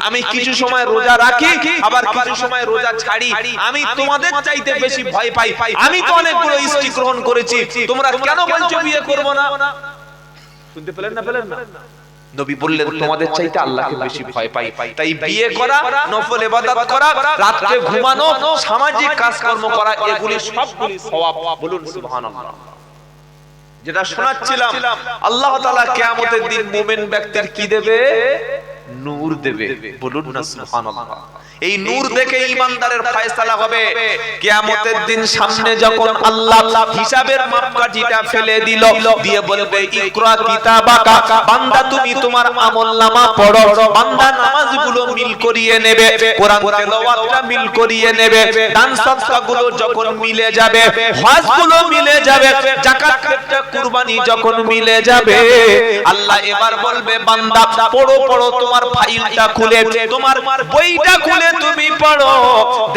আমি কিছু সময় রোজা রাখি, আবার কিছু সময় রোজা ছাড়ি। আমি তোমাদের চাইতে বেশি ভয় পাই। আমি তো অনেকগুলো স্ত্রী গ্রহণ করেছি, তোমরা কেন বলছো বিয়ে করব না? শুনতে পেলেন না? পেলেন না? নবী বললেন তোমাদের চাইতে আল্লাহকে বেশি ভয় পাই। তাই বিয়ে করা, নফল ইবাদত করা, রাতে ঘুমানো, সামাজিক কাজকর্ম করা, এগুলি সবগুলি সওয়াব। বলুন সুবহানাল্লাহ। যেটা শোনাচ্ছিলাম, আল্লাহ তাআলা কিয়ামতের দিন মুমিন ব্যক্তির কি দেবে? নূর দেবে। বলুন না সুবহানাল্লাহ। এই নূর দেখে ঈমানদারের ফয়সালা হবে। কিয়ামতের দিন সামনে যখন আল্লাহ হিসাবের মাপকাঠিটা ফেলে দিল, দিয়ে বলবে ইকরা কিতাবাকা, বান্দা তুমি তোমার আমলনামা পড়ো। বান্দা নামাজগুলো মিল করিয়ে নেবে, কোরআন তেলাওয়াতটা মিল করিয়ে নেবে, দান সদকাগুলো যখন মিলে যাবে, হজগুলো মিলে যাবে, যাকাতটা কুরবানি যখন মিলে যাবে, আল্লাহ এবার বলবে বান্দা পড়ো পড়ো, তোমার ফাইলটা খুলে, তোমার বইটা খুলে তুমি পড়ো,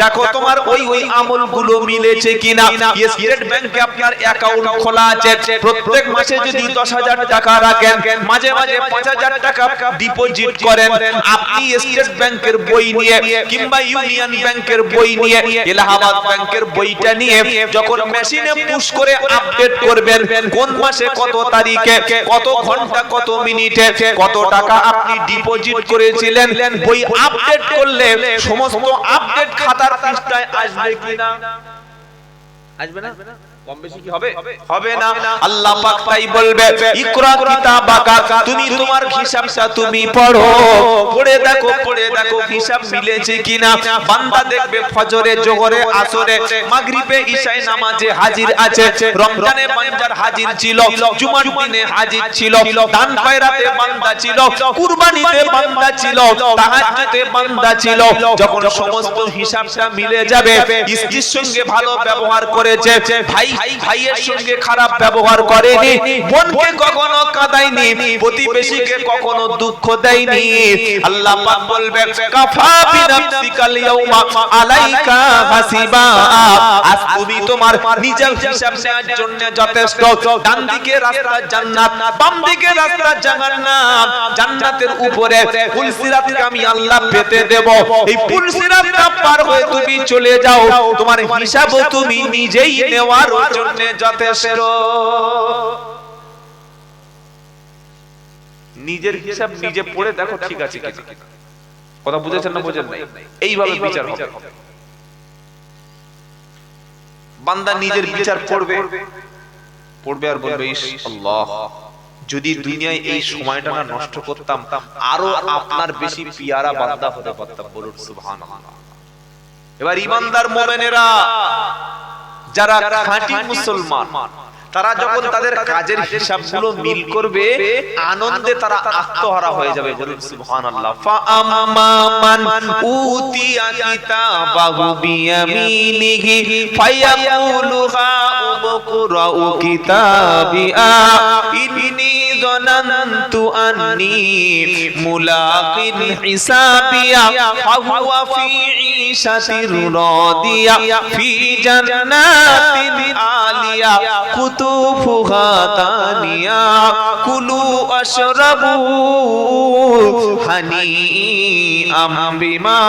দেখো তোমার ওই আমলগুলো মিলেছে কিনা। স্টেট ব্যাংকে আপনার অ্যাকাউন্ট খোলা আছে, প্রত্যেক মাসে যদি 10,000 টাকা রাখেন, মাঝে মাঝে 5,000 টাকা ডিপোজিট করেন, আপনি স্টেট ব্যাংকের বই নিয়ে কিংবা ইউনিয়ন ব্যাংকের বই নিয়ে, এলাহাবাদ ব্যাংকের বইটা নিয়ে যখন মেশিনে পুশ করে আপডেট করবেন, কোন মাসে কত তারিখে কত ঘন্টা কত মিনিটে কত টাকা আপনি ডিপোজিট করেছিলেন, বই আপডেট করলে সমস্ত আপডেট খাতার পৃষ্ঠায় আসবে কিনা? আসবে না? কম বেশি কি হবে? হবে না। আল্লাহ পাক তাই বলবে ইকরা কিতাবাকা, তুমি তোমার হিসাবটা তুমি পড়ো, পড়ে দেখো হিসাব মিলেছে কিনা। বান্দা দেখবে ফজরে, জোহরে, আসরে, মাগরিবে, ইশায় নামাজে হাজির আছে, রমজানে বান্দার হাজির ছিল, জুমার দিনে হাজির ছিল, দান খয়রাতে বান্দা ছিল, কুরবানিতে বান্দা ছিল, তাহাজ্জুদে বান্দা ছিল। যখন সমস্ত হিসাবটা মিলে যাবে, স্ত্রীর সঙ্গে ভালো ব্যবহার করেছে, ভাইয়ের সঙ্গে খারাপ ব্যবহার করেনি, বোনকে কখনো কাঁদায়নি, প্রতিবেশীকে কখনো দুঃখ দেয়নি, আল্লাহ পাক বলবে কাফা বিনাফসিকাল ইয়াউমা আলাইকা হাসিবা, আজ তুমি তোমার নিজের হিসাব নেওয়ার জন্য যথেষ্ট। ডান দিকে রাস্তা জান্নাত, বাম দিকে রাস্তা জাহান্নাম, জান্নাতের উপরে পুলসিরাতকে আমি আল্লাহ পেতে দেব। এই পুলসিরাতটা পার হয়ে তুমি চলে যাও, তোমার হিসাবও তুমি নিজেই নেওয়ার জন্য যথেষ্ট। নিজের হিসাব নিজে পড়ে দেখো ঠিক আছে কিনা। কথা বুঝেছেন না? বুঝেন নাই? এইভাবে বিচার হবে। বান্দা নিজের বিচার পড়বে আর বলবে ইস আল্লাহ, যদি দুনিয়ায় এই সময়টা না নষ্ট করতাম, আরো আপনার বেশি পিয়ারা বান্দা হতে পারতাম। বলুন সুবহানাল্লাহ। এবার ঈমানদার মুমিনেরা, যারা খাঁটি মুসলমান, তারা যখন তাদের কাজের হিসাবগুলো মিল করবে, আনন্দে তারা আত্মহারা হয়ে যাবে। বলুন সুবহানাল্লাহ। ফাআম্মা মান উতিয়া কিতাবাহু বিয়ামিনিহি ফায়াকুলু হাউমুকরাউ কিতাবিয়া ইন্নী যানানতু আন্নী মুলাকিন হিসাবিয়া ফাহুয়া ফি ঈশাতির রাদিয়া ফি জান্নাতিন আলিয়া কুতুফুহা দানিয়া কুলু আশরাবু হানিআম বিমা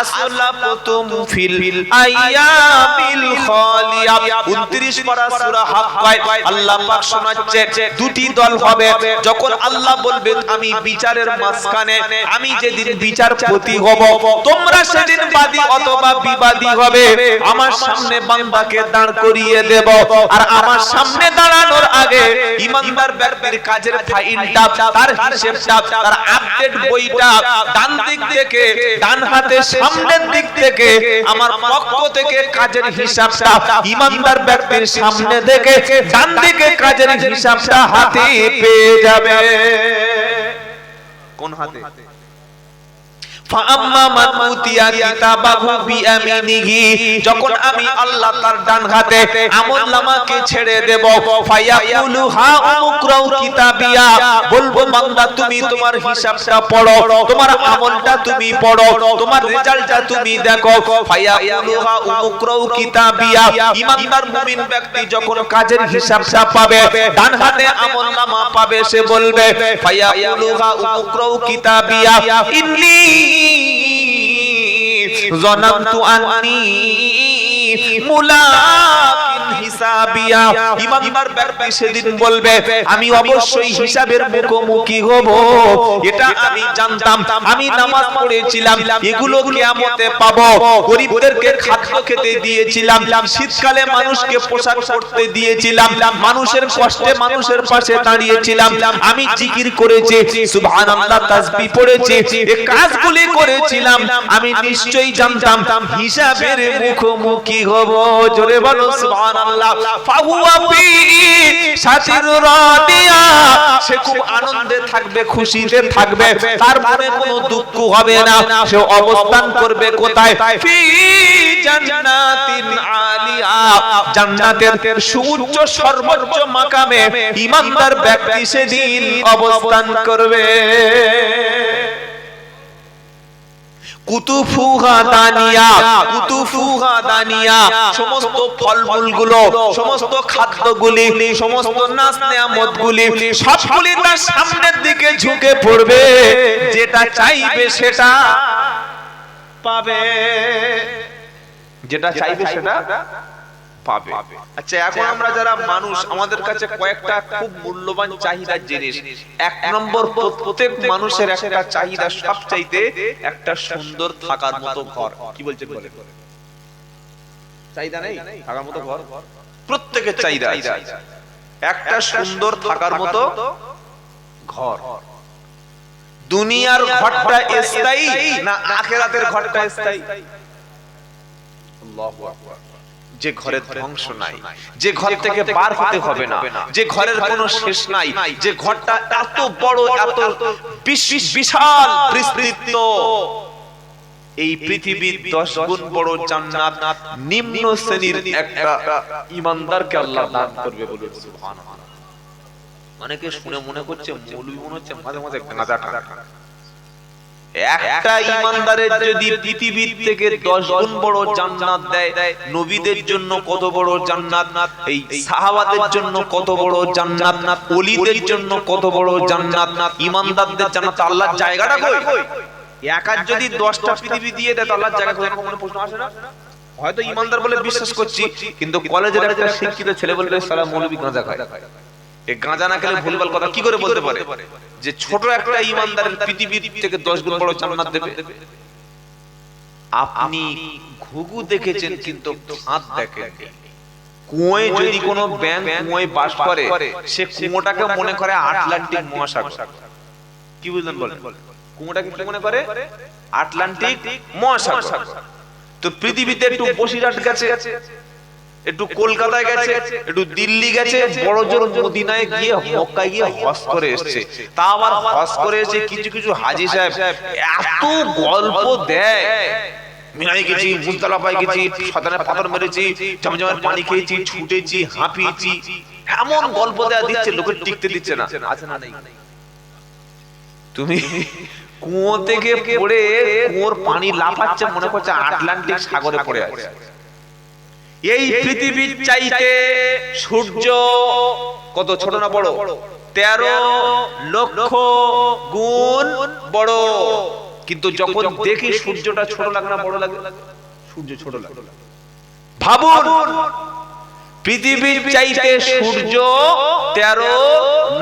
আসলাফতুম ফিল আইয়ামিল খালিয়া। 29 পারা সূরা হাক্কায় আল্লাহ পাক শোনাচ্ছে দুটি দল হবে। যখন আল্লাহ বলবে আমি বিচারের মাঝখানে, আমি যেদিন বিচারপতি হব, তোমরা সেদিন বাদী অথবা বিবাদী হবে। আমার সামনে বান্দাকে দাঁড় করিয়ে দেব, আর আমার সামনে দাঁড়ানোর আগে ঈমানদার ব্যক্তির কাজের ফাইলটা, তার হিসাবটা, তার আপডেট বইটা ডান দিক থেকে, ডান হাতে সামনের দিক থেকে আমার পক্ষ থেকে কাজের হিসাবটা ঈমানদার ব্যক্তির সামনে দেখে ডান দিকে কাজের হিসাবটা হাতে পেয়ে যাবে। কোন হাতে? ফাআম্মা মান উতিয়া কিতাবাহু বিয়ামিনিহি, যখন আমি আল্লাহ তার ডান হাতে আমলনামাকে ছেড়ে দেব, ফায়াকুলু হা উমুকরাউ কিতাবিয়া, বলবো বান্দা তুমি তোমার হিসাবটা পড়ো, তোমার আমলটা তুমি পড়ো, তোমার রেজাল্টটা তুমি দেখো। ফায়াকুলু হা উমুকরাউ কিতাবিয়া, ঈমানদার মুমিন ব্যক্তি যখন কাজের হিসাবটা পাবে, ডান হাতে আমলনামা পাবে, সে বলবে ফায়াকুলু হা উমুকরাউ কিতাবিয়া ইন্নী যানানতু আন্নী মুলাকিন হিসাবিয়া। ঈমানদার ব্যক্তি সেদিন বলবে আমি অবশ্যই হিসাবের মুখোমুখি হব, এটা আমি জানতাম, আমি নামাজ পড়েছিলাম, এগুলো কিয়ামতে পাবো, গরিবদেরকে খাদ্য খেতে দিয়েছিলাম, শীতকালে মানুষকে পোশাক পরতে দিয়েছিলাম, মানুষের কষ্টে মানুষের পাশে দাঁড়িয়েছিলাম, আমি জিকির করেছি, সুবহানাল্লাহ তাসবিহ পড়েছি, এই কাজগুলি করেছিলাম, আমি নিশ্চয়ই জানতাম হিসাবের মুখোমুখি হব। জোরে বলো সুবহানাল্লাহ। ফাহুয়া ফি শাতির রাদিয়া, সে খুব আনন্দে থাকবে, খুশিতে থাকবে, তার মনে কোনো দুঃখ হবে না, সে অবস্থান করবে কোথায়? ফি জান্নাতিন আলিয়া, জান্নাতের সুউচ্চ সর্বোচ্চ মাকামে ঈমানদার ব্যক্তি সেদিন অবস্থান করবে। কুতুফুহা দানিয়া, কুতুফুহা দানিয়া, সমস্ত ফলমূলগুলো, সমস্ত খাদ্যগুলি, সমস্ত নাজ নেয়ামতগুলি সবগুলি তার সামনের দিকে ঝুঁকে পড়বে, যেটা চাইবে সেটা পাবে, যেটা চাইবে সেটা পাবে। আচ্ছা, এখন আমরা যারা মানুষ, আমাদের কাছে কয়েকটা খুব মূল্যবান চাহিদার জিনিস। এক নম্বর, প্রত্যেক মানুষের একটা চাহিদা, সবচাইতে একটা সুন্দর থাকার মতো ঘর। কি বলছেন বলে চাহিদা নেই? থাকার মতো ঘর প্রত্যেকের চাহিদা আছে, একটা সুন্দর থাকার মতো ঘর। দুনিয়ার ঘরটা স্থায়ী না আখিরাতের ঘরটা স্থায়ী? আল্লাহু আকবার। যে ঘরের ধ্বংস নাই, যে ঘর থেকে বার হতে হবে না, যে ঘরের কোনো শেষ নাই, যে ঘরটা এত বড়, এত বিশাল বিস্তৃত, এই পৃথিবীর 10 গুণ বড় জান্নাত নিম্ন শ্রেণীর একটা ঈমানদারকে আল্লাহ দান করবে বলে সুবহানাল্লাহ। অনেকে শুনে মনে করছে মৌলভী মনে হচ্ছে মাঝে মাঝে গাঁজা টানা। একটা ঈমানদারের যদি পৃথিবীর থেকে 10 গুণ বড় জান্নাত দেয়, নবীদের জন্য কত বড় জান্নাত, এই সাহাবাদের জন্য কত বড় জান্নাত, ওলিদের জন্য কত বড় জান্নাত, ঈমানদারদের জান্নাত, আল্লাহর জায়গাটা কই? একার যদি 10টা পৃথিবী দিয়ে দেয় তো আল্লাহর জায়গা কোথায়? কোনো প্রশ্ন আসে না? হয়তো ঈমানদার বলে বিশ্বাস করছি, কিন্তু কলেজের একটা শিক্ষিত ছেলে বললে সালা মৌলভী গাঁজা খায়, এই গাঁজা না খেলে ভুলভাল কথা কি করে বলতে পারে যে ছোট একটা ঈমানদারের পৃথিবীর থেকে 10 গুণ বড় জান্নাত দেবে? আপনি ঘুঘু দেখেছেন কিন্তু হাত দেখেননি। কুয়োয় যদি কোনো ব্যাঙ কুয়োয় বাস করে, সে কুয়োটাকে মনে করে আটলান্টিক মহাসাগর। কি বুঝলেন বলেন? কুয়োটাকে কি মনে করে? আটলান্টিক মহাসাগর। তো পৃথিবীতে একটু বসিরহাট গেছে, একটু কলকাতায় গেছে, একটু দিল্লি গেছে, বড় জোর মদিনায় গিয়ে মক্কায় গিয়ে হজ করে এসেছে। তা আবার হজ করে এসে কিছু কিছু হাজী সাহেব এত গল্প দেয়, মিনায় গেছি, মুজদালিফায় গেছি, শয়তানের পাথর মেরেছি, জমজমের পানি খেয়েছি, ছুটেছি, হাঁপিয়েছি, এমন গল্প দেয়া দিচ্ছে, লোকের টিকতে দিচ্ছে না। আছে না? নেই। তুমি কুয়ো থেকে পড়ে কুয়োর পানি লাফাচ্ছে, মনে করছে আটলান্টিক সাগরে পড়ে আছে। এই পৃথিবীর চাইতে সূর্য কত ছোট না বড়? 13 লক্ষ গুণ বড়। কিন্তু যখন দেখি সূর্যটা ছোট লাগে না বড় লাগে? সূর্য ছোট লাগে। ভাবুন, পৃথিবীর চাইতে সূর্য 13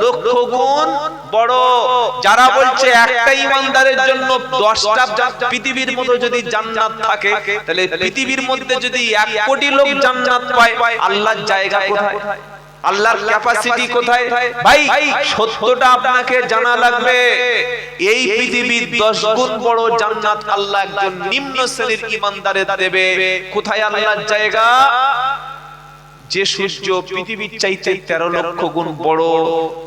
লক্ষ গুণ বড়। যারা বলছে একটা ঈমানদারের জন্য 10টা পৃথিবীর মতো যদি জান্নাত থাকে, তাহলে পৃথিবীর মধ্যে যদি 1 কোটি লোক জান্নাত পায়, আল্লাহর জায়গা কোথায়? আল্লাহর ক্যাপাসিটি কোথায়? ভাই, সত্যটা আপনাকে জানা লাগবে। এই পৃথিবীর 10 গুণ বড় জান্নাত আল্লাহ একজন নিম্ন শ্রেণীর ঈমানদারের দেবে। কোথায় আল্লাহর জায়গা? যে সূর্য পৃথিবীর চাইতে 13 লক্ষ গুণ বড়,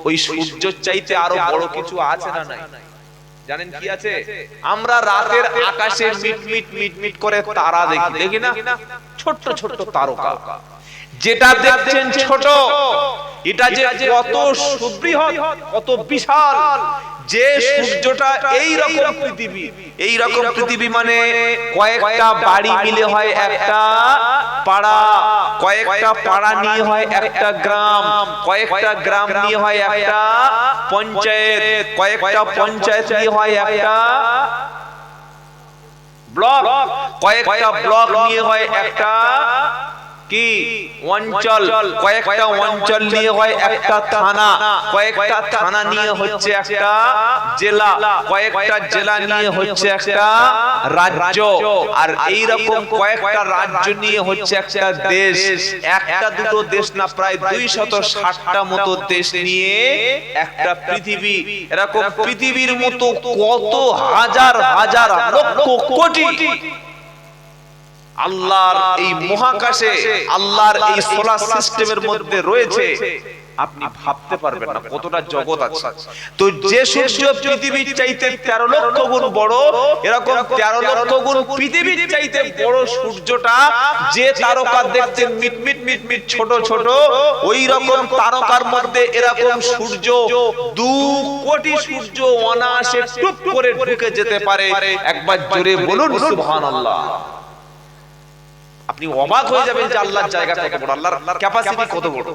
ওই সূর্যের চাইতে আরো বড় কিছু আছে না নাই? জানেন কি আছে? আমরা রাতের আকাশে মিটমিট মিটমিট করে তারা দেখি, দেখি না? ছোট্ট ছোট্ট তারকা। যেটা দেখছেন ছোট, এটা যে কত সুবৃহৎ, কত বিশাল, যে সূর্যটা এই রকম পৃথিবী, এই রকম পৃথিবী মানে কয়েকটা বাড়ি মিলে হয় একটা পাড়া, কয়েকটা পাড়া নিয়ে হয় একটা গ্রাম, কয়েকটা গ্রাম নিয়ে হয় একটা পঞ্চায়েত, কয়েকটা পঞ্চায়েত নিয়ে হয় একটা ব্লক, কয়েকটা ব্লক নিয়ে হয় একটা কি অঞ্চল, কয়েকটা অঞ্চল নিয়ে হয় একটা থানা, কয়েকটা থানা নিয়ে হচ্ছে একটা জেলা, কয়েকটা জেলা নিয়ে হচ্ছে একটা রাজ্য, আর এই রকম কয়েকটা রাজ্য নিয়ে হচ্ছে একটা দেশ। একটা দুটো দেশ না, প্রায় 260টা মতো দেশ নিয়ে একটা পৃথিবী। এরকম পৃথিবীর মতো কত হাজার হাজার লক্ষ কোটি আল্লাহর এই মহাকাশে, আল্লাহর এই সোলার সিস্টেমের মধ্যে রয়েছে। আপনি ভাবতে পারবেন না কতটা জগৎ আছে। তো যে সূর্য পৃথিবীর চাইতে 13 লক্ষ গুণ বড়, এরকম 13 লক্ষ গুণ পৃথিবীর চাইতে বড় সূর্যটা, যে তারকা দেখছেন মিটমিট মিটমিট ছোট ছোট, ওই রকম তারকার মধ্যে এরকম সূর্য 2 কোটি সূর্য অনায়াসে টুপ করে ঢুকে যেতে পারে। একবার জোরে বলুন সুবহানাল্লাহ। আপনি অবাক হয়ে যাবেন যে আল্লাহর জায়গা কত বড়, আল্লাহর ক্যাপাসিটি কত বড়।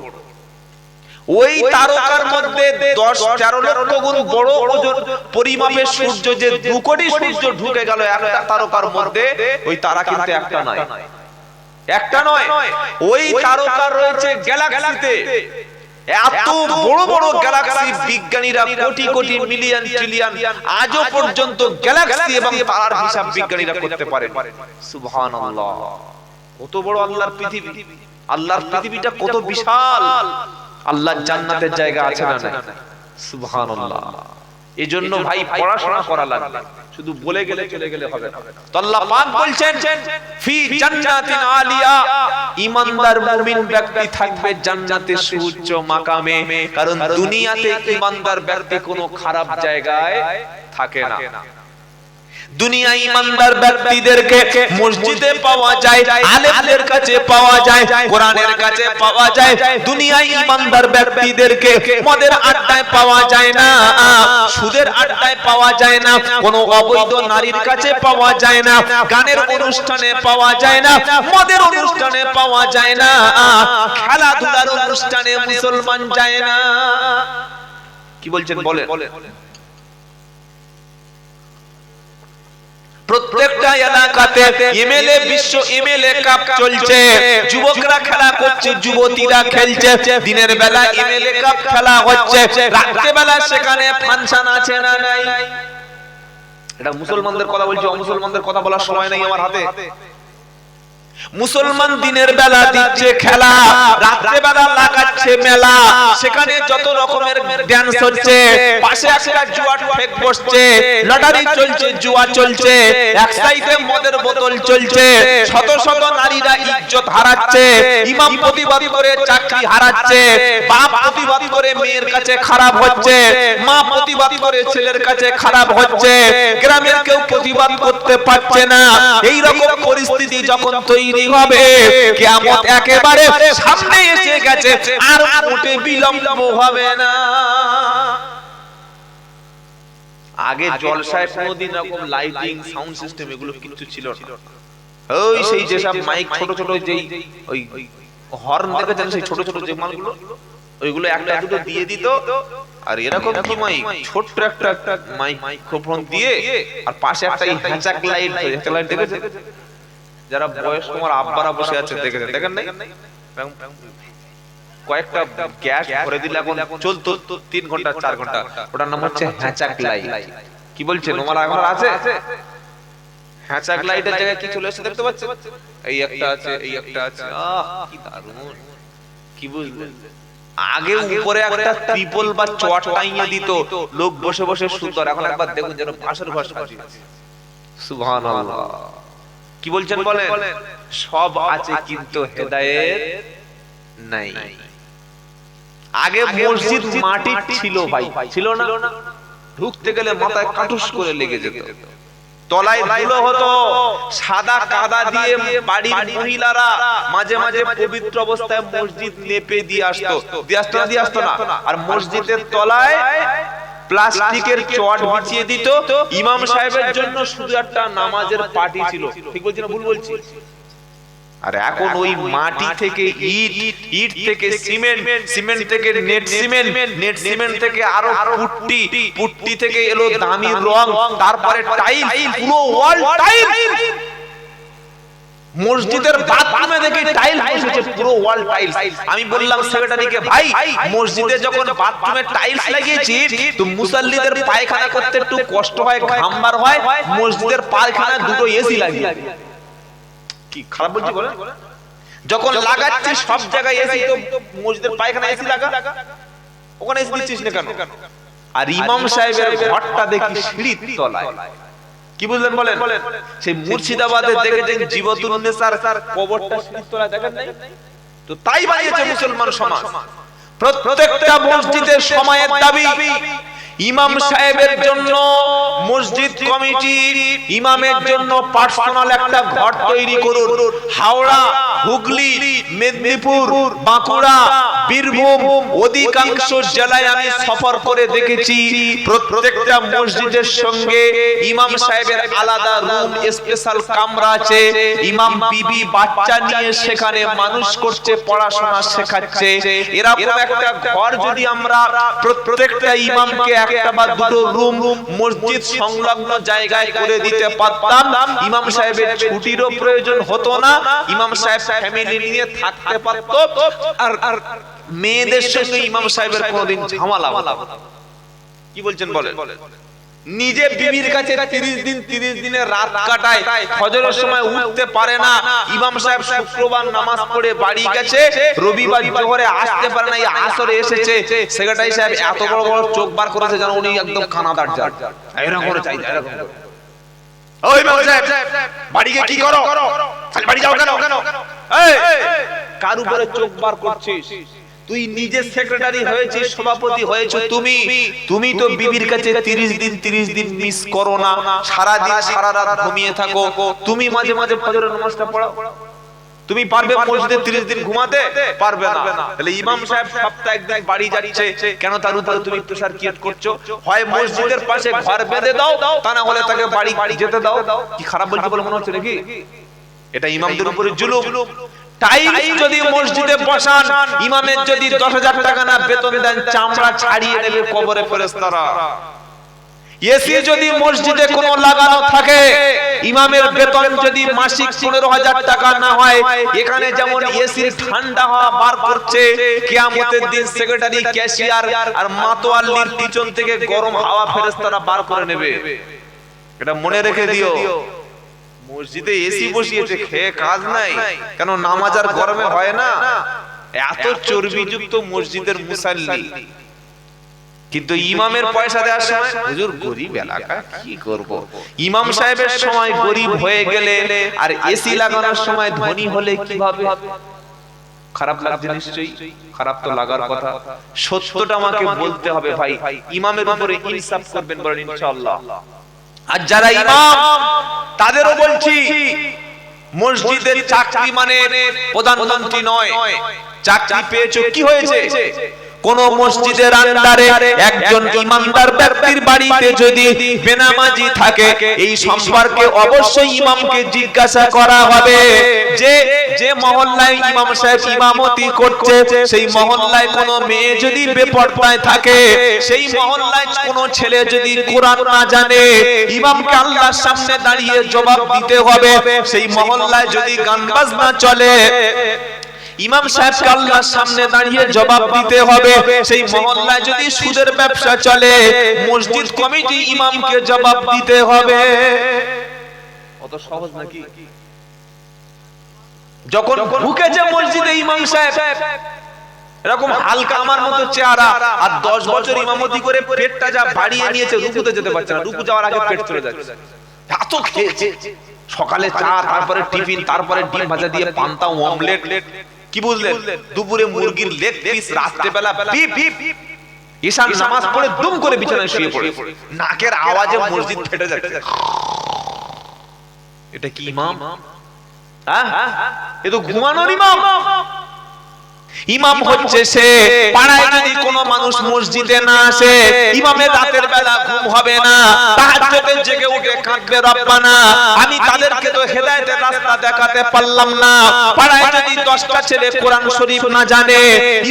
ওই তারকার মধ্যে 10-13 লক্ষ গুণ বড় ওজন পরিমাপের সূর্য, যে 2 কোটি সূর্য ঢুকে গেল একটা তারকার মধ্যে, ওই তারা কিন্তু একটা নয়, একটা নয়, ওই তারকা রয়েছে গ্যালাক্সিতে। এত বড় বড় গ্যালাক্সি, বিজ্ঞানীরা কোটি কোটি মিলিয়ন ট্রিলিয়ন আজও পর্যন্ত গ্যালাক্সি এবং তারার হিসাব বিজ্ঞানীরা করতে পারেন। সুবহানাল্লাহ, কত বড় আল্লাহর পৃথিবী, আল্লাহর পৃথিবীটা কত বিশাল। আল্লাহর জান্নাতের জায়গা আছে না নাই? সুবহানাল্লাহ। এজন্য ভাই পড়াশোনা করা লাগবে, শুধু বলে গেলে চলে গেলে হবে না। তো আল্লাহ পাক বলছেন ফি জান্নাতিন আলিয়া, ঈমানদার মুমিন ব্যক্তি থাকবে জান্নাতে সুউচ্চ মাকামে। কারণ দুনিয়াতে ঈমানদার ব্যক্তি কোনো খারাপ জায়গায় থাকে না। দুনিয়ায় ঈমানদার ব্যক্তিদেরকে মসজিদে পাওয়া যায়, আলেমদের কাছে পাওয়া যায়, কোরআনের কাছে পাওয়া যায়। দুনিয়ায় ঈমানদার ব্যক্তিদেরকে মদের আড্ডায় পাওয়া যায় না, সুদের আড্ডায় পাওয়া যায় না, কোনো অবৈধ নারীর কাছে পাওয়া যায় না, গানের অনুষ্ঠানে পাওয়া যায় না, মদের অনুষ্ঠানে পাওয়া যায় না, খেলাধুলার অনুষ্ঠানে মুসলমান যায় না। কি বলছেন বলেন? প্রত্যেকটা এলাকাতে এমএলএ, বিশ্ব এমএলএ কাপ চলছে, যুবকরা খেলা করছে, যুবতীরা খেলছে। দিনের বেলা এমএলএ কাপ খেলা হচ্ছে, রাতের বেলা সেখানে ফাংশন আছে না নাই? এটা মুসলমানদের কথা বলছি, অমুসলমানদের কথা বলার সময় নেই আমার হাতে। মুসলমান দিনের বেলা দিচ্ছে খেলা, রাতের বেলা লাগাচ্ছে মেলা, সেখানে যত রকমের ড্যান্স হচ্ছে, পাশে একটা জুয়ার ঠেক বসছে, লটারি চলছে, জুয়া চলছে, এক সাইডে মদের বোতল চলছে, শত শত নারীরা ইজ্জত হারাচ্ছে, ইমাম প্রতিবাদ করে চাকরি হারাচ্ছে, বাপ প্রতিবাদ করে মেয়ের কাছে খারাপ হচ্ছে, মা প্রতিবাদ করে ছেলের কাছে খারাপ হচ্ছে, গ্রামের কেউ প্রতিবাদ করতে পারছে না। এই রকম পরিস্থিতি যখন তৈরি হবে, কিয়ামত একেবারে সামনে এসে গেছে, আর মোটে বিলম্ব হবে না। আগে জলসায় কোনদিন এরকম লাইটিং, সাউন্ড সিস্টেম এগুলো কিছু ছিল না। ওই সেই যেসব মাইক ছোট ছোট, যেই ওই হর্ন দেখেছেন, সেই ছোট ছোট যে মালগুলো, ওইগুলো একটা দুটো দিয়ে দিত। আর এরকম কি মাইক, ছোট্ট একটা মাইক্রোফোন দিয়ে, আর পাশে একটা হ্যাচাক লাইট, হ্যাচাক লাইট দেখেছেন? যারা বয়স্ক আমার আব্বারা বসে আছে দেখেছেন, দেখেন নাই? কয়েকটা গ্যাস ভরে দিলে এখন চলতো 3 ঘন্টা 4 ঘন্টা, ওটার নাম হচ্ছে হ্যাচাক লাইট। কি বলছেন, তোমার এখন আছে? হ্যাচাক লাইটের জায়গায় কি চলে এসেছে দেখতে পাচ্ছেন? এই একটা আছে, এই একটা আছে। আহ কি দারুণ! কি বুঝলেন? আগে উপরে একটা ত্রিপল বা চট টাঙিয়ে দিত, লোক বসে বসে শুনতো। এখন একবার দেখুন যেন ভাষার ভাষা আছে। সুবহানাল্লাহ। কি বলছেন বলেন? সব আছে কিন্তু হেদায়েত নাই। আগে মসজিদ মাটির ছিল ভাই, ছিল না? ঢুকতে গেলে মাথায় কাটুস করে লেগে যেত, তলায় ধুলো হতো, সাদা কাদা দিয়ে বাড়ির মহিলারা মাঝে মাঝে পবিত্র অবস্থায় মসজিদ লেপে দিয়ে আসতো, দিয়ে আসতো না। আর মসজিদের তলায় প্লাস্টিকের চট বিছিয়ে দিত। ইমাম সাহেবের জন্য শুধু একটা নামাজের পাটি ছিল। ঠিক বলছি না ভুল বলছি? আর এখন ওই মাটি থেকে ইট, ইট থেকে সিমেন্ট, সিমেন্ট থেকে নেট সিমেন্ট, নেট সিমেন্ট থেকে আরো পুট্টি, পুট্টি থেকে এলো দামি রং, তারপরে টাইল, পুরো ওয়াল টাইল। মসজিদের বাথরুমে দেখি টাইল বসেছে, পুরো ওয়াল টাইল। আমি বললাম সেক্রেটারিকে, ভাই মসজিদে যখন বাথরুমে টাইলস লাগিয়েছি তো মুসাল্লিদের পায়খানা করতে একটু কষ্ট হয়, ঘাম বার হয়, মসজিদের পায়খানায় দুটো এসি লাগিয়ে। কি খারাপ বলছি বলেন? যখন লাগাচ্ছি সব জায়গায় এসি, তো মসজিদের পায়খানা এসি লাগা, ওখানে এসি দিচ্ছিস না কেন? আর ইমাম সাহেবের ঘরটা দেখি সিঁড়ির তলায়। কি বুঝলেন বলেন? সেই মুর্শিদাবাদে দেখেছেন জীবতুন নেসার কবরটা সিঁড়ির তলায়, দেখেন নাই? তো তাই বানিয়েছে মুসলমান সমাজ। প্রত্যেকটা মসজিদের সময়ের দাবি ইমাম সাহেবের জন্য মসজিদ কমিটি ইমামের জন্য পার্সোনাল একটা ঘর তৈরি করুন। হাওড়া, হুগলি, মেদিনীপুর, বাঁকুড়া, বীরভূম অধিকাংশ জেলায় আমি সফর করে দেখেছি, প্রত্যেকটা মসজিদের সঙ্গে ইমাম সাহেবের আলাদা রুম, স্পেশাল কামরা আছে। ইমাম বিবি বাচ্চা নিয়ে সেখানে মানুষ করছে, পড়াশোনা শেখাচ্ছে। এরকম একটা ঘর যদি আমরা প্রত্যেকটা ইমামকে একটা বা দুটো রুম মসজিদ সংলগ্ন জায়গায় করে দিতে পারতাম, ইমাম সাহেবের ছুটিরও প্রয়োজন হতো না, ইমাম সাহেব ফ্যামিলি নিয়ে থাকতে পারত, আর মেয়েদের সঙ্গে ইমাম সাহেবের কোনোদিন ঝামেলা হতো না। কি বলছেন বলেন? নিজে বিবির কাছে 30 দিনের রাত কাটায়, ফজরের সময় উঠতে পারে না। ইমাম সাহেব শুক্রবার নামাজ পড়ে বাড়ি গেছে, রবিবার জোহরে আসতে পারে না, এই আসরে এসেছে। সেক্রেটারি সাহেব এত বড় বড় চোখ বার করেছে যেন উনি একদম কানাদার জাত। এরকম করে চাই, এরকম করে। ওই ইমাম সাহেব বাড়ি গিয়ে কি করো? বাড়ি যাও কেন? এই কার উপরে চোখ বার করছিস? তুই নিজে সেক্রেটারি হয়েছিস, সভাপতি হয়েছো তুমি তো বিবির কাছে 30 দিন মিস করো না, সারা দিন সারা রাত ঘুমিয়ে থাকো। তুমি মাঝে মাঝে ফজরের নামাজটা পড়াও। তুমি পারবে মসজিদে 30 দিন ঘুমাতে? পারবে না। তাহলে ইমাম সাহেব সপ্তাহে একদিন বাড়ি যাচ্ছে, কেন তার উপরে তুমি প্রেসার ক্রিয়েট করছো? হয় মসজিদের পাশে ঘর বেঁধে দাও, তা না হলে তাকে বাড়ি যেতে দাও। কি খারাপ বলছি বলে মনে হচ্ছে নাকি? এটা ইমামদের উপরে জুলুম। টাইলস যদি মসজিদে বসান, ইমামের যদি 10,000 টাকা না বেতন দেন, চামড়া ছাড়িয়ে দেবে কবরে ফেরেশতারা। এসি যদি মসজিদে কোনো লাগানো থাকে, ইমামের বেতন যদি মাসিক 15,000 টাকা না হয়, এখানে যেমন এসির ঠান্ডা হাওয়া বার করছে, কিয়ামতের দিন সেক্রেটারি, ক্যাশিয়ার আর মাতোয়াল্লির পিছন থেকে গরম হাওয়া ফেরেশতারা বার করে নেবে। এটা মনে রেখে দিও। মসজিদে এসি বসিয়েছে, খেয়ে কাজ নাই, কেন নামাজ আর গরমে হয় না? এত চর্বিযুক্ত মসজিদের মুসাল্লি, কিন্তু ইমামের পয়সা দেওয়ার সময় হুজুর গরিব এলাকা, কি করব? ইমাম সাহেবের সময় গরিব হয়ে গেলে আর এসি লাগানোর সময় ধনী হলে কিভাবে? খারাপ লাগছে নিশ্চয়ই, খারাপ তো লাগার কথা। সত্যটা আমাকে বলতে হবে ভাই, ইমামের উপরে ইনসাফ করবেন বলেন ইনশাআল্লাহ। আর যারা ইমাম তাদেরও বলছি, মসজিদের চাকরি মানে প্রধানমন্ত্রী নয়। চাকরি পেয়েছো, কি হয়েছে? কোন মসজিদের আন্ডারে একজন ইমানদার ব্যক্তির বাড়িতে যদি বেনামাজি থাকে, এই সম্পর্কে অবশ্যই ইমামকে জিজ্ঞাসা করা হবে। যে মহল্লায় ইমাম সাহেব ইমামতি করছে, সেই মহল্লায় কোনো মেয়ে যদি বেপরদায় থাকে, সেই মহল্লায় কোনো ছেলে যদি কোরআন না জানে, ইমামকে আল্লাহর সামনে দাঁড়িয়ে জবাব দিতে হবে। সেই মহল্লায় যদি গান বাজনা চলে, ইমাম সাহেবকে আল্লাহর সামনে দাঁড়িয়ে জবাব দিতে হবে। সেই মহল্লায় যদি সুদের ব্যবসা চলে, মসজিদ কমিটি ইমামকে জবাব দিতে হবে। অত সহজ নাকি? যখন ঢুকেছে মসজিদে ইমাম সাহেব, এরকম হালকা আমার মতো চেহারা, আর 10 বছর ইমামতি করে পেটটা যা বাড়িয়ে নিয়েছে, রুকুতে যেতে পারছে না, রুকু যাওয়ার আগে পেট চলে যাচ্ছে। এত খেয়েছে, সকালে চা, তারপরে টিফিন, তারপরে ডিম ভাজা দিয়ে পান্তা, অমলেট, কি বুঝলেন, দুপুরে মুরগির লেগ পিস, রাত্রে বেলা বিফ। ঈশান নামাজ পড়ে দুম করে বিছানায় শুয়ে পড়ে, নাকের আওয়াজে মসজিদ ফেটে যাচ্ছে। এটা কি ইমাম? এ তো ঘুমানোর ইমাম। ইমাম হচ্ছে সে, পাড়ায় যদি কোনো মানুষ মসজিদে না আসে, ইমামের রাতের বেলা ঘুম হবে না, তাহাজ্জুদে জেগে উঠে কাঁদবে, রব্বানা আমি তাদেরকে তো হেদায়েতের রাস্তা দেখাতে পারলাম না। পাড়ায় যদি 10টা ছেলে কোরআন শরীফ না জানে,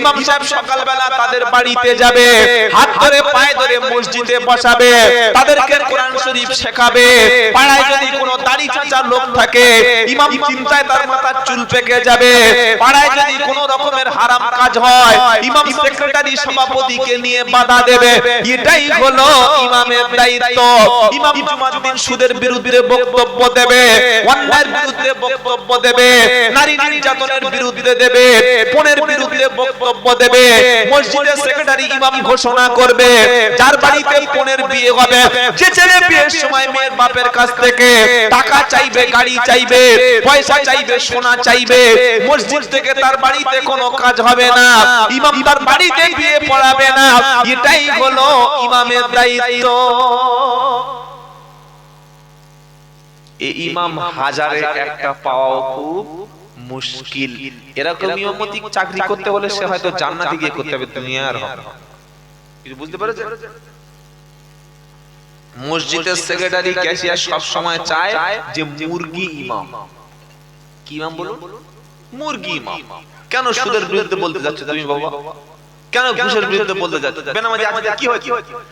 ইমাম সাহেব সকালবেলা তাদের বাড়িতে যাবে, হাত ধরে পায়ে ধরে মসজিদে বসাবে, তাদেরকে কোরআন শরীফ শেখাবে। পাড়ায় যদি কোনো দাড়ি চাচা লোক থাকে, ইমাম চিন্তায় তার মাথার চুল পেকে যাবে। পাড়ায় যদি কোনো রকমের হারাম কাজ হয়, ইমাম সেক্রেটারি সভাপতিকে নিয়ে বাধা দেবে। এটাই হলো ইমামের দায়িত্ব। ইমাম জুমার দিন সুদের বিরুদ্ধে বক্তব্য দেবে, অন্যায়ের বিরুদ্ধে বক্তব্য দেবে, নারী নির্যাতনের বিরুদ্ধে দেবে, পণের বিরুদ্ধে বক্তব্য দেবে। মসজিদের সেক্রেটারি ইমাম ঘোষণা করবে, যার বাড়িতে পণের বিয়ে হবে, যে ছেলে বিয়ের সময় মেয়ের বাপের কাছ থেকে টাকা চাইবে, গাড়ি চাইবে, পয়সা চাইবে, সোনা চাইবে, মসজিদ থেকে তার বাড়িতে কোনো কাজ হবে না, ইমাম তার বাড়িতে বিয়ে পড়াবে না। এটাই হলো ইমামের দায়িত্ব। এই ইমাম হাজারে একটা পাওয়া খুব মুশকিল। এরকম ইমামতি চাকরি করতে হলে সে হয়তো জান্নাতে গিয়ে করতে হবে, দুনিয়ার হবে। কিছু বুঝতে পেরেছেন? মসজিদের সেক্রেটারি ক্যাশিয়ার সব সময় চায় যে মুরগি ইমাম। কি ইমাম বলুন? মুরগি ইমাম। কেন সুদের বিরুদ্ধে বলতে যাচ্ছ তুমি বাবা? কেন ঘুষের বিরুদ্ধে বলতে যাচ্ছ? বেনামাজি আজকে কি হয়েছে?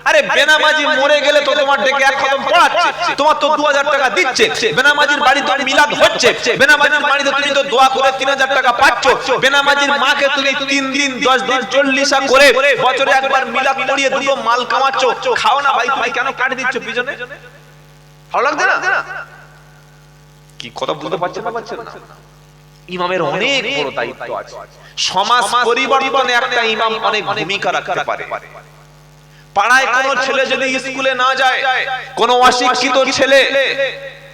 আরে বেনামাজি মরে গেলে তো তোমার ডেকে এক খতম পড়াচ্ছে, তোমার তো 2000 টাকা দিচ্ছে। বেনামাজির বাড়িতে মিলাদ হচ্ছে, বেনামাজির বাড়িতে তুমি তো দোয়া করে 3000 টাকা পাচ্ছ। বেনামাজির মাকে তুমি 3 দিন 10 দিন 40 করে বছরে একবার মিলাদ পড়িয়ে দুটো মাল কামাচ্ছ। খাও না ভাই, তুমি কেন কাটে দিচ্ছ পিছনে? ভালো লাগছে না? কি কথা বলতে পারছেন না? পারছেন না? ইমামের অনেক বড় দায়িত্ব আছে। সমাজ পরিবর্তনে একটা ইমাম অনেক ভূমিকা রাখতে পারে। পাড়ায় কোনো ছেলে যদি স্কুলে না যায়, কোনো অশিক্ষিত ছেলে,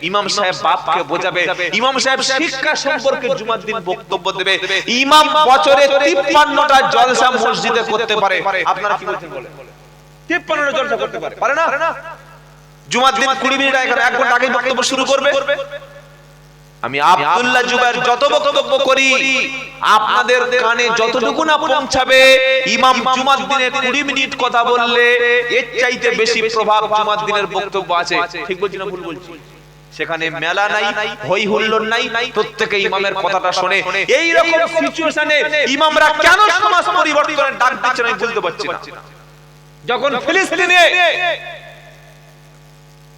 ইমাম সাহেব বাপকে বোঝাবে, ইমাম সাহেব শিক্ষা সম্পর্কে জুমার দিন বক্তব্য দেবে। ইমাম বছরে 53টা জলসা মসজিদে করতে পারে। আপনারা কি বলছেন বলেন? 53টা জলসা করতে পারে? পারে না? জুমার দিন 20 মিনিট 1 ঘন্টা আগে বক্তব্য শুরু করবে। আমি আব্দুল্লাহ জুবায়ের যত বক্তব্য করি, আপনাদের কানে যতটুকু না পৌঁছাবে, ইমাম জুমার দিনে 20 মিনিট কথা বললে এর চাইতে বেশি প্রভাব জুমার দিনের বক্তব্য আছে। ঠিক বলছি না ভুল বলছি? সেখানে মেলা নাই, হই হুল্লোড় নাই, প্রত্যেকে ইমামের কথাটা শুনে। এই রকম সিচুয়েশনে ইমামরা কেন সমাজ পরিবর্তনের ডাক দিচ্ছেন আমি বুঝতে পারছি না। যখন ফিলিস্তিনে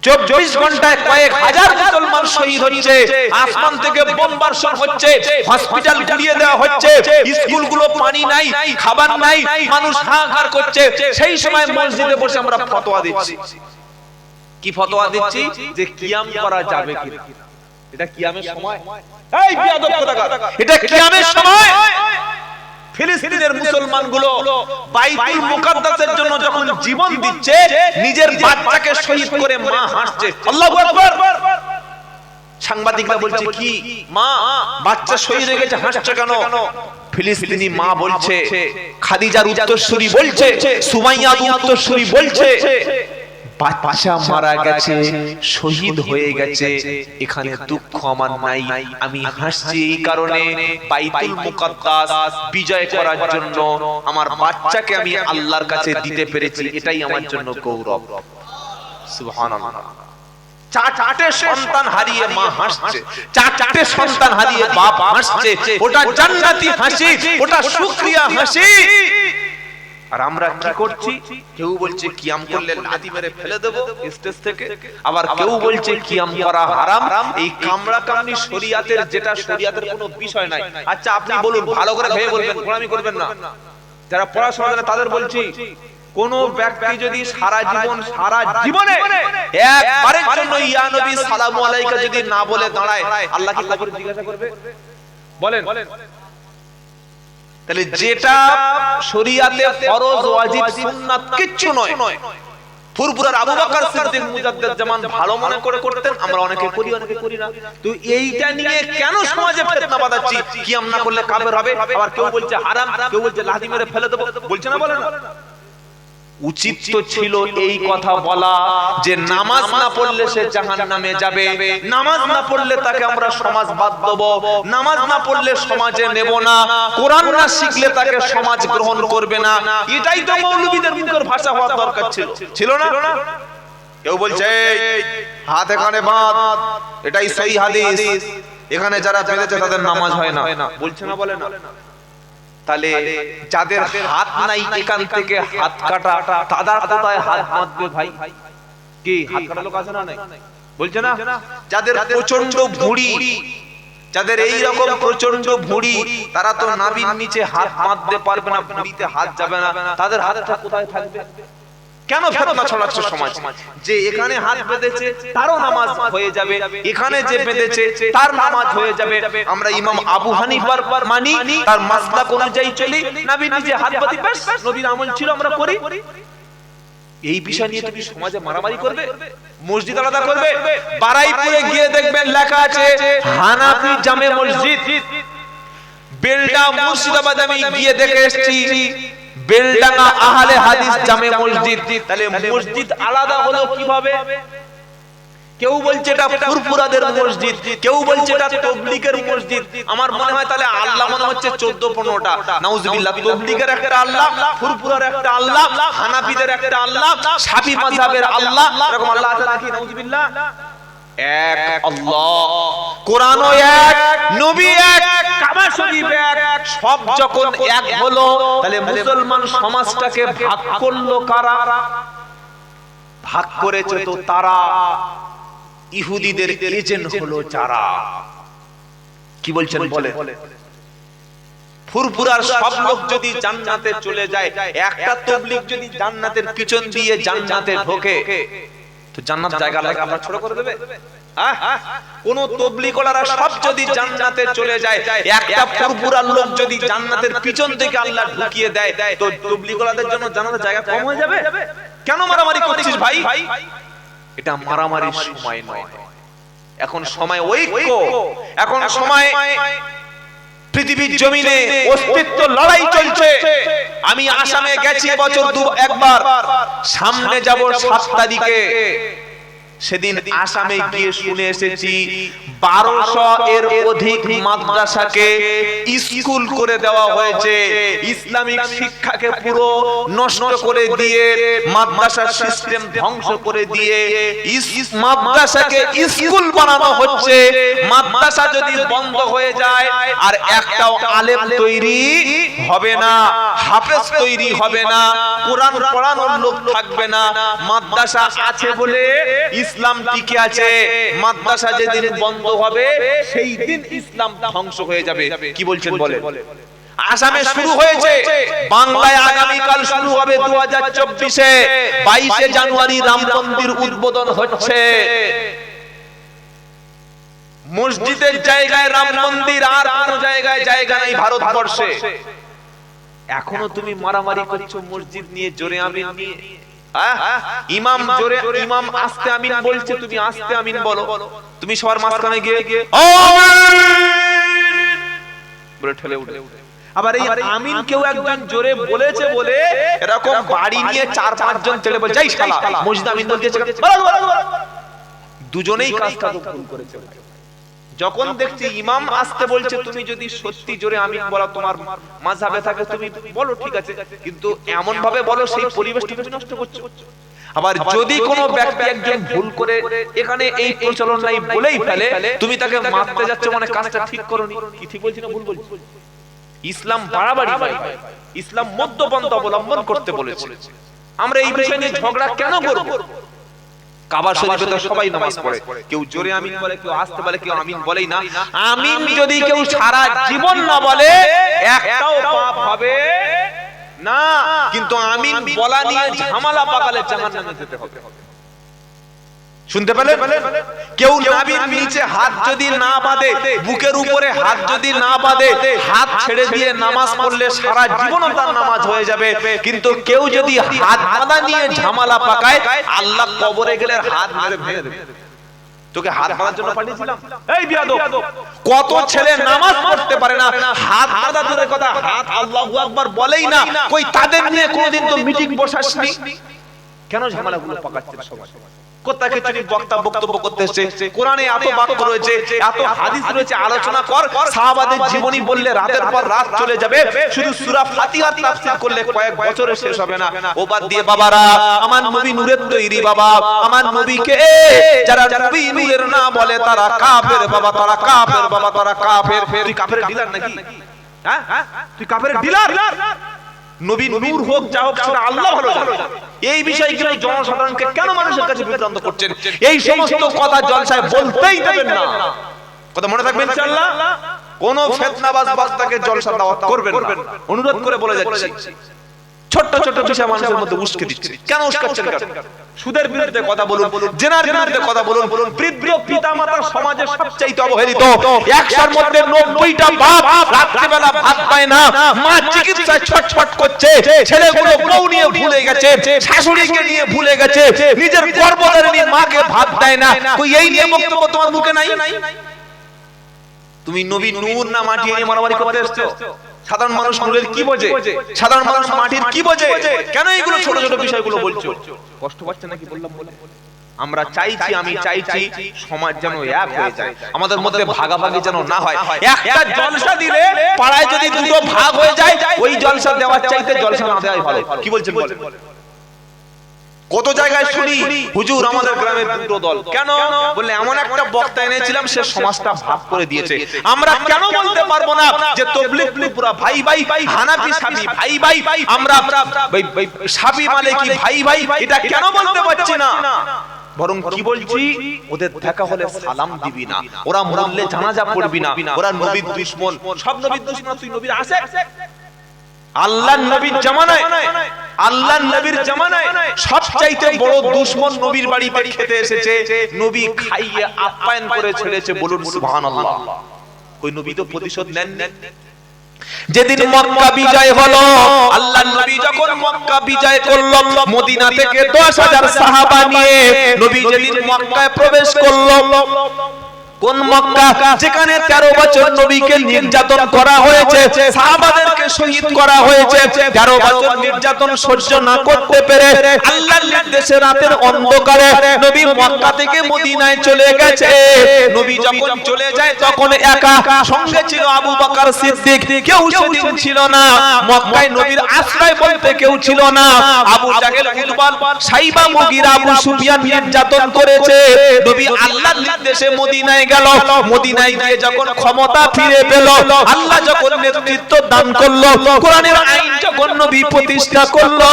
24 ঘন্টায় কয়েক হাজার মুসলমান শহীদ হচ্ছে, আসমান থেকে বোম বর্ষণ হচ্ছে, হসপিটাল গুড়িয়ে দেওয়া হচ্ছে, স্কুলগুলো পানি নাই, খাবার নাই, মানুষ হাহাকার করছে, সেই সময় মসজিদে বসে আমরা ফতোয়া দিচ্ছি। কি ফতোয়া দিচ্ছি? যে কিয়াম করা যাবে কিনা। এটা কিয়ামের সময়? এই বিয়াদব কোথাকার, এটা কিয়ামের সময়? ফিলিস্তিনের মুসলমানগুলো বাইতুল মুকাদ্দাসের জন্য যখন জীবন দিচ্ছে, নিজের বাচ্চাকে শহীদ করে মা হাসছে। আল্লাহু আকবার। সাংবাদিকরা বলছে কি, মা বাচ্চা শহীদ হয়ে গেছে, হাসছে কেন? ফিলিস্তিনি মা বলছে, খাদিজার উত্তরসূরি বলছে, সুমাইয়ার উত্তরসূরি বলছে, বাচ্চা মারা গেছে, শহীদ হয়ে গেছে, এখানে দুঃখ আমার নাই, আমি হাসছি এই কারণে বাইতুল মুকাদ্দাস বিজয় করার জন্য আমার বাচ্চাকে আমি আল্লাহর কাছে দিতে পেরেছি, এটাই আমার জন্য গৌরব। সুবহানাল্লাহ। চারটে সন্তান হারিয়ে মা হাসছে, চারটে সন্তান হারিয়ে বাপ হাসছে, ওটা জান্নাতি হাসি, ওটা শুকরিয়া হাসি। আর আমরা কি করছি? কেউ বলছে কিয়াম করলে লাথি মেরে ফেলে দেব স্টেজ থেকে, আবার কেউ বলছে কিয়াম করা হারাম। এই কামড়া কামড়ি শরিয়াতের, যেটা শরিয়াতের কোনো বিষয় নাই। আচ্ছা আপনি বলুন, ভালো করে ভেবে বলবেন, গোলামি করবেন না। যারা পড়াশোনা জানে তাদের বলছি, কোন ব্যক্তি যদি সারা জীবনে একবারের জন্য ইয়া নবী সালামু আলাইকা যদি না বলে দাঁড়ায়, আল্লাহ কি কবরে জিজ্ঞাসা করবে? বলেন। তাহলে যেটা শরিয়াতে ফরজ, ওয়াজিব, সুন্নাত কিচ্ছু নয়, ফুরফুরার আবু বকর সিদ্দিক মুজাদ্দিদ জামান ভালো মনে করে করতেন, আমরা অনেকে করি অনেকে করি না। তো এইটা নিয়ে কেন সমাজে ফিতনা বাঁধাচ্ছি? কিয়াম না করলে কাফের হবে, আবার কেউ বলছে হারাম, কেউ বলছে লাথি মেরে ফেলে দেব, বলছে না? বলে না? উচিত তো ছিল এই কথা বলা যে নামাজ না পড়লে সে জাহান্নামে যাবে, নামাজ না পড়লে তাকে আমরা সমাজ বাদ দেব, নামাজ না পড়লে সমাজে নেব না, কোরআন না শিখলে তাকে সমাজ গ্রহণ করবে না। এটাই তো মৌলবীদের মুখের ভাষা হওয়ার দরকার ছিল, ছিল না? কেউ বলছে হাত এখানে বাঁধ, এটাই সহিহ হাদিস, এখানে যারা বেঁধেছে তাদের নামাজ হয় না, বলছে না? বলে না? তাহলে যাদের হাত নাই এখান থেকে হাত কাটা, তাদের কোথায় হাত বাঁধবে ভাই? কি হাত কাটা লোক আছে না? নাই, বলছে না? যাদের প্রচন্ড ভুঁড়ি, যাদের এই রকম প্রচন্ড ভুঁড়ি, তারা তো নাভির নিচে হাত বাঁধতে পারবে না, ভুঁড়িতে হাত যাবে না, তাদের হাতটা কোথায় থাকবে? কেন ফেতনা ছড়াচ্ছে সমাজ যে এখানে হাত বেঁধেছে তারও নামাজ হয়ে যাবে, এখানে যে বেঁধেছে তার নামাজ হয়ে যাবে? আমরা ইমাম আবু হানিফার মানি, তার মাসলাক অনুযায়ী চলি, নবী নিজে হাত বাঁধি, ব্যাস নবীর আমল ছিল, আমরা করি। এই বিষয় নিয়ে তুমি সমাজে মারামারি করবে, মসজিদ আলাদা করবে? বারাইপুরে গিয়ে দেখবেন লেখা আছে হানাফি জামে মসজিদ। বেলডা মুর্শিদাবাদ আমি গিয়ে দেখে এসেছি বেলডাঙ্গা আহলে হাদিস জামে মসজিদ। তাহলে মসজিদ আলাদা হলো কিভাবে? কেউ বলছে এটা ফুরফুরাদের মসজিদ, কেউ বলছে এটা তাবলীগের মসজিদ। আমার মনে হয় তাহলে আল্লাহ মনে হচ্ছে 14-15টা। নাউজুবিল্লাহ, তাবলীগের একটা আল্লাহ, ফুরফুরার একটা আল্লাহ, হানাফিদের একটা আল্লাহ, শাফি মাযহাবের আল্লাহ, এরকম আল্লাহ আছে নাকি? নাউজুবিল্লাহ। এক আল্লাহ, কোরআনও এক, নবী এক, কাবা শরীফ এক, সব যখন এক হলো তাহলে মুসলমান সমাজটাকে ভাগ করলো কারা? ভাগ করেছে তো তারা, ইহুদিদের এজেন্ট হলো যারা। কি বলছেন বলে? ফুরফুরার সব লোক যদি জান্নাতে চলে যায়, একটা তাবলীগ যদি জান্নাতের পিছন দিয়ে জান্নাতে ঢোকে তো জান্নাত জায়গা লাগে আমরা ছোট করে দেবে? কোন তাবলীগওয়ালারা সব যদি জান্নাতে চলে যায়, একটা ফুরফুরার লোক যদি জান্নাতের পিছন থেকে আল্লাহ ঢুকিয়ে দেয় তো তাবলীগওয়ালাদের জন্য জান্নাতের জায়গা কম হয়ে যাবে? কেন মারামারি করছিস ভাই? এটা মারামারির সময় নয়, এখন সময় ঐক্য, এখন সময় পৃথিবীর জমিনে অস্তিত্ব লড়াই চলছে। আমি আসামে গেছি বছর একবার, সামনে যাব 7 তারিখে। সেদিন আসামে গিয়ে শুনে এসেছি 1200 এর অধিক মাদ্রাসাকে স্কুল করে দেওয়া হয়েছে, ইসলামিক শিক্ষাকে পুরো নষ্ট করে দিয়ে, মাদ্রাসার সিস্টেম ধ্বংস করে দিয়ে মাদ্রাসাকে স্কুল বানানো হচ্ছে। মাদ্রাসা যদি বন্ধ হয়ে যায় আর একটাও আলেম তৈরি হবে না, হাফেজ তৈরি হবে না, কোরআন পড়ানোর লোক থাকবে না। মাদ্রাসা আছে বলে ইসলাম টিকে আছে, মাদ্রাসা যেদিন বন্ধ হবে সেই দিন ইসলাম ধ্বংস হয়ে যাবে। কি বলছেন বলে? আসামে শুরু হয়েছে, বাংলায় আগামীকাল শুরু হবে 2024-এ 22শে জানুয়ারি রাম মন্দির উদ্বোধন হচ্ছে। মসজিদের জায়গায় রাম মন্দির, আর কোন জায়গায় জায়গা নেই ভারতবর্ষে। এখনো তুমি মারামারি করছো মসজিদ নিয়ে, জোরে আমিন নিয়ে। ইমাম জোরে, ইমাম আস্তে আমিন বলছে, তুমি আস্তে আমিন বলো। তুমি সবার মাঝখানে গিয়ে আমিন বলে ঠেলে উঠে। আবার এই আমিন কেউ একজন জোরে বলেছে বলে এরকম বাড়ি নিয়ে 4-5 জন ছেলে বলে যাই শালা মসজিদ আমিন বলতেছে, দুজনেই কাজটা ভুল করেছে। যখন দেখছি ইমাম আসতে বলছে, তুমি যদি সত্যি জোরে আমিন বলা তোমার মাযহাবে থাকে তুমি বলো, ঠিক আছে, কিন্তু এমন ভাবে বলো সেই পরিবেশটা তুমি নষ্ট করছো। আবার যদি কোনো ব্যক্তি একজন ভুল করে এখানে এই প্রচলন নাই বলেই ফেলে, তুমি তাকে মারতে যাচ্ছ, মানে কাজটা ঠিক করোনি। কি ঠিক বলছি না ভুল বলছি? ইসলাম বাড়াবাড়ি নয়, ইসলাম মধ্যপন্থা অবলম্বন করতে বলেছে। আমরা এই বিষয় নিয়ে ঝগড়া কেন করব? কাবা শরীফে তো সবাই নামাজ পড়ে, কেউ জোরে আমিন বলে, কেউ আস্তে বলে, কেউ আমিন বলেই না। আমিন যদি কেউ সারা জীবন না বলে একটাও পাপ হবে না, কিন্তু আমিন বলা নিয়ে ঝামেলা পাকালে জাহান্নামে যেতে হবে। শুনতে পেলেন? কেউ নাভির নিচে হাত যদি না বাঁধে, বুকের উপরে হাত যদি না বাঁধে, হাত ছেড়ে দিয়ে নামাজ পড়লে সারা জীবনও তার নামাজ হয়ে যাবে। কিন্তু কেউ যদি হাত বাঁধা নিয়ে ঝামেলা পাকায়, আল্লাহ কবরে গেলে হাত মেরে ভেঙে দেবে। তোকে হাত বাঁধার জন্য পাঠিয়েছিলাম? এই বিয়াদব, কত ছেলে নামাজ পড়তে পারে না, হাত বাঁধা দূরের কথা, হাত আল্লাহু আকবার বলেই না। কই তাদের নিয়ে কোনদিন তো মিটিং বসাসনি? কেন ঝামেলাগুলো পাকাচ্ছেন সবাই? কোথাকে চুরি বক্তা বক্তব্য করতে এসেছে, কোরআনে এত বাক্য রয়েছে, এত হাদিস রয়েছে, আলোচনা কর। সাহাবাদের জীবনী বললে রাতের পর রাত চলে যাবে, শুধু সূরা ফাতিহা তাফসীর করলে কয়েক বছরে শেষ হবে না। ও বাদ দিয়ে বাবারা, আমার নবী নূরের তৈরি বাবা, আমার নবীকে যারা নবী নূরের না বলে তারা কাফের বাবা, তারা কাফের বাবা, তারা কাফের। তুই কাফের ডিলার নাকি? হ্যাঁ, তুই কাফের ডিলার? নবী নূর হোক যা হোক সেটা আল্লাহ ভালো জানে। এই বিষয়গুলো জনসাধারণকে কেন মানুষের কাছে বিভ্রান্ত করছেন? এই সমস্ত কথা জলসায় বলতেই দেবেন না। কথা মনে থাকবে ইনশাআল্লাহ। কোন ফিতনাবাজ বক্তাকে জলসা দাওয়াত করবেন না, অনুরোধ করে বলে যাচ্ছি। ছোট ছোট বিষয় মানুষের মধ্যে উস্কে দিচ্ছে। কেন উস্কাচ্ছেন? সুদের বিরুদ্ধে কথা বলুন, জেনার বিরুদ্ধে কথা বলুন। বৃদ্ধ পিতামাতা সমাজের সবচেয়ে অবহেলিত। 100-র মধ্যে 90টা বাপ রাত্রিবেলা ভাত পায় না, মা চিকিৎসায় ছটফট করছে, ছেলেগুলো বউ নিয়ে ভুলে গেছে, শাশুড়িকে নিয়ে ভুলে গেছে, নিজের গর্ভধারিণী মাকে ভাত দেয় না। কই এই নিয়ে বক্তব্য তোমার মুখে নাই? তুমি নবী নূর না মাটি নিয়ে মারামারি করতে এসেছো? সাধারণ মানুষ নূরের কি বোঝে? সাধারণ মানুষ মাটির কি বোঝে? কেন এইগুলো ছোট ছোট বিষয়গুলো বলছো? কষ্ট পাচ্ছে নাকি বললাম বলে? আমরা চাইছি, আমি চাইছি সমাজ যেন এক হয়ে যায়, আমাদের মধ্যে ভাগাভাগি যেন না হয়। একটা জলসা দিলে পাড়ায় যদি দুটো ভাগ হয়ে যায়, ওই জলসা দেওয়ার চাইতে জলসা না দেওয়াই ভালো। কি বলছেন বলেন? কত জায়গায় শুনি হুজুর আমাদের গ্রামের দুটো দল। কেন বললে এমন একটা বক্তা এনেছিলাম সে সমাজটা ভাগ করে দিয়েছে। আমরা কেন বলতে পারবো না যে তাবলীগ পুরা ভাই ভাই, হানাফি সাফি ভাই ভাই, আমরা সাফি মালিকি ভাই ভাই, এটা কেন বলতে পারছি না? বরং কি বলছি, ওদের দেখা হলে সালাম দিবি না, ওরা মরলে জানাজা পড়বি না, ওরা নবীর দুশমন। সব নবীর দুশমন? তুই নবীর আসে আল্লাহর নবীর জামানায়, আল্লাহর নবীর জামানায় সবচাইতে বড় দুশমন নবীর বাড়িতে খেতে এসেছে, নবী খাইয়ে আপ্যায়ন করে ছেড়েছে। বলুন সুবহানাল্লাহ। কই নবী তো প্রতিশোধ নেননি। যেদিন মক্কা বিজয় হলো, আল্লাহর নবী যখন মক্কা বিজয় করলো, মদিনা থেকে 10,000 সাহাবা নিয়ে নবী যেদিন মক্কায় প্রবেশ করলো, কোন মক্কা যেখানে 13 বছর নবীকে নির্যাতন করা হয়েছে, সাহাবাদেরকে শহীদ করা হয়েছে, 13 বছর নির্যাতন সহ্য না করতে পেরে আল্লাহর নির্দেশে রাতের অন্ধকারে নবী মক্কা থেকে মদিনায় চলে গেছে। নবী যখন চলে যায় তখন একা, সঙ্গে ছিল আবু বকর সিদ্দিক, কেউ সেদিন ছিল না। মক্কায় নবীর আশ্রয় বলতে কেউ ছিল না। আবু জাহেল, উতবা, সাইবা, মুগিরা, আবু সুফিয়ান নির্যাতন করেছে। নবী আল্লাহর নির্দেশে মদিনায় গেল। মদিনায় গিয়ে যখন ক্ষমতা ফিরে পেল, আল্লাহ যখন নেতৃত্ব দান করলো, কোরআনের আইন যখন নবী প্রতিষ্ঠা করলো,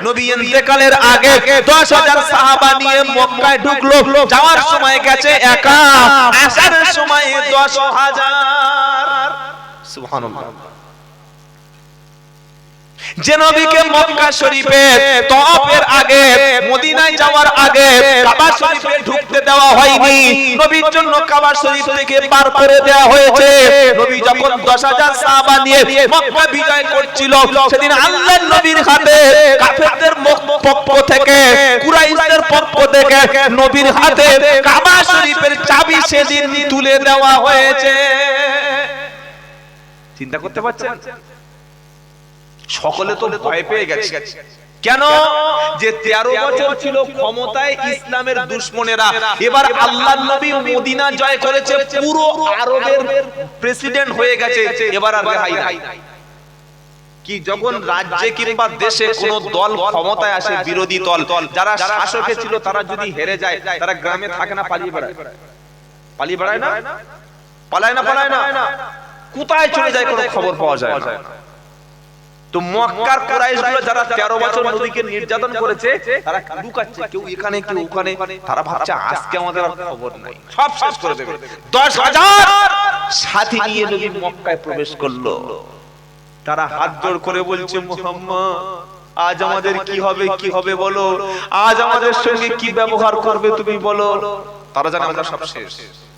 নবী ইন্তেকালের আগে 10,000 সাহাবা নিয়ে মক্কায় ঢুকলো। যাওয়ার সময় গেছে একা, আসার সময় 10,000। সুবহানাল্লাহ। যে নবীকে মক্কা শরীফে তওয়াফের আগে, মদিনায় যাওয়ার আগে কাবা শরীফে ঢুকতে দেওয়া হয়নি, নবীর জন্য কাবা শরীফ থেকে পার করে দেওয়া হয়েছে। নবী যখন 10,000 সাহাবা নিয়ে মক্কা বিজয় করছিল, সেদিন আল্লাহর নবীর হাতে কাফেরদের পক্ষ থেকে, কুরাইশদের পক্ষ থেকে নবীর হাতে কাবা শরীফের চাবি সেদিন তুলে দেওয়া হয়েছে। চিন্তা করতে পারছেন? সকলে তো ভয় পেয়ে গেছে। কেন? যে 13 বছর ছিল ক্ষমতায় ইসলামের দুশমনেরা, এবার আল্লাহর নবী মদিনা জয় করেছে, পুরো আরবের প্রেসিডেন্ট হয়ে গেছে, এবার আর রেহাই নাই। কি যখন রাজ্যে কিংবা দেশে কোন দল ক্ষমতায় আসে, বিরোধী দল, যারা শাসকে ছিল তারা যদি হেরে যায়, তারা গ্রামে থাকে না, পালিয়ে বেড়ায়? পালিয়ে বেড়ায় না? পালায় না? পালায় না? কোথায় চলে যায় কোনো খবর পাওয়া যায় না। তো মক্কার কুরাইশগুলো যারা 13 বছর নবীকে নির্যাতন করেছে, তারা লুকাচ্ছে, কেউ এখানে কেউ ওখানে। তারা ভাবছে আজকে আমাদের আর খবর নাই, সব শেষ করে দেবে। 10,000 সাথী নিয়ে নবী মক্কায় প্রবেশ করলো। তারা হাত জোড় করে বলছে, মুহাম্মদ আজ আমাদের কি হবে, কি হবে বলো, আজ আমাদের সঙ্গে কি ব্যবহার করবে তুমি বলো। তারা জানে আমরা সব শেষ।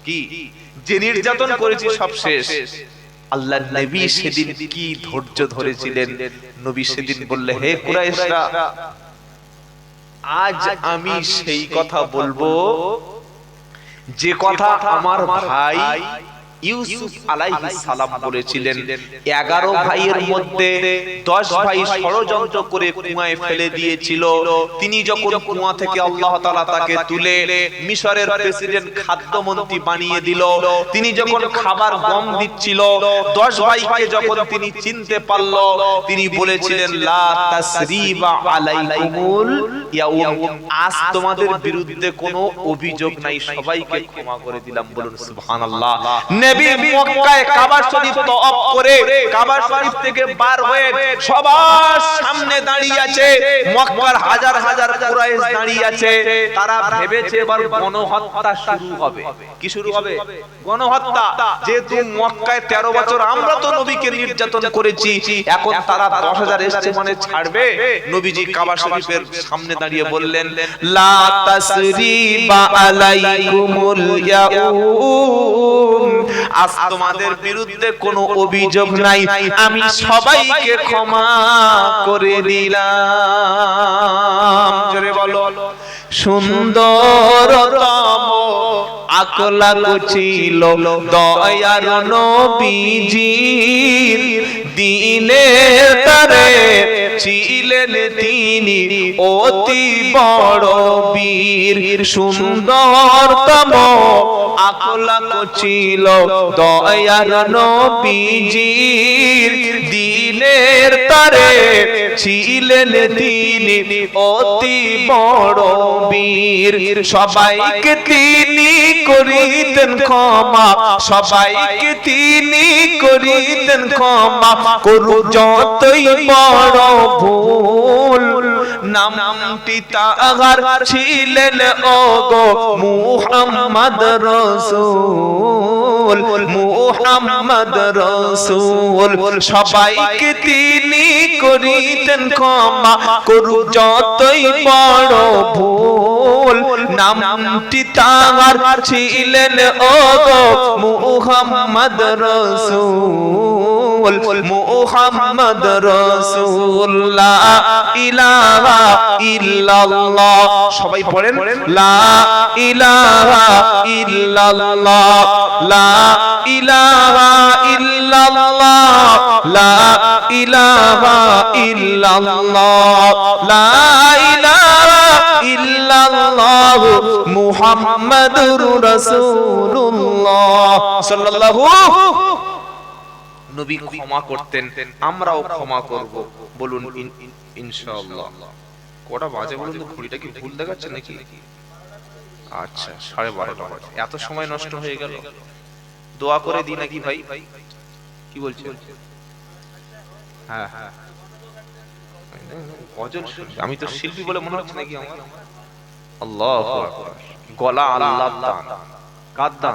কি যে নির্যাতন করেছি সব শেষ। আল্লাহর নবী সেদিন কি ধৈর্য ধরেছিলেন। নবী সেদিন বললে, হে কুরাইশরা, আজ আমি সেই কথা বলবো যে কথা আমার ভাই ইউসুফ আলাইহিস সালাম বলেছিলেন, 11 ভাইয়ের মধ্যে 10 ভাই ষড়যন্ত্র করে কুয়ায় ফেলে দিয়েছিল। তিনি যখন কুয়া থেকে আল্লাহ তাআলা তাকে তুলে মিশরের প্রেসিডেন্ট খাদ্যমন্ত্রী বানিয়ে দিল, তিনি যখন খাবার গম দিচ্ছিল, 10 ভাইকে যখন তিনি চিনতে পারল, তিনি বলেছিলেন লা তাসরিবা আলাইকুমুল ইয়াউম, আজ তোমাদের বিরুদ্ধে কোনো অভিযোগ নাই, সবাইকে ক্ষমা করে দিলাম। বলুন সুবহানাল্লাহ। নবী মক্কায় কাবা শরীফ তওয়াফ করে কাবা শরীফ থেকে বার হয়ে সবার সামনে দাঁড়িয়ে আছে, মক্কার হাজার হাজার কুরাইশ দাঁড়িয়ে আছে। তারা ভেবেছে এবার গণহত্যা শুরু হবে। কি শুরু হবে? গণহত্যা। যেহেতু মক্কায় 13 বছর আমরা তো নবীকে নির্যাতন করেছি, এখন তারা 10,000 এসছে মানে ছাড়বে? নবীজি কাবা শরীফের সামনে দাঁড়িয়ে বললেন লা তাসরিবা আলাইকুমুল ইয়াউম, আজ তোমাদের বিরুদ্ধে কোনো অভিযোগ নাই, আমি সবাইকে ক্ষমা করে দিলাম। জোরে বলো। সুন্দরতম আকলাক ছিল দয়ার নবীজির, দিনের তারে ছিলেন তিনি অতি বড় বীর। সুন্দরতম আকলাক ছিল দয়ার নবীজির, দিনের তারে ছিলেন তিনি অতি বড় বীর। সবাইকে তিনি করিতেন ক্ষমা, সবাইকে তিনি করিতেন ক্ষমা, করু যতই বড় ভুল। নামটি তাহার ছিলেন ওগো মুহাম্মদ রাসূল, মুহাম্মদ রাসূল। সবাইকে তিনি করিতেন ক্ষমা, করু যতই বড় ভুল। নামটি তাহার ছিলেন ওগো মুহাম্মদ রাসূল, মুহাম্মদ রাসূল। লা ইলাহা ইল্লাল্লাহ, সবাই পড়েন লা ইলাহা ইল্লাল্লাহ, লা ইলাহা ইল্লাল্লাহ, লা ইলাহা ইল্লাল্লাহ, লা ইলাহা ইল্লাল্লাহ মুহাম্মাদুর রাসূলুল্লাহ সাল্লাল্লাহু। নবী ক্ষমা করতেন, আমরাও ক্ষমা করব। বলুন ইনশাআল্লাহ। কটা বাজে বলুন তো? ঘড়িটা কি ভুল দেখাচ্ছে নাকি? আচ্ছা 12:30 বাজে। এত সময় নষ্ট হয়ে গেল। দোয়া করে দিই নাকি ভাই? কি বলছেন? হ্যাঁ হ্যাঁ, গজল আমি তো শিল্পী বলে মনে হচ্ছে নাকি আমার? আল্লাহু আকবার। গলা আল্লাহর দান। কার দান?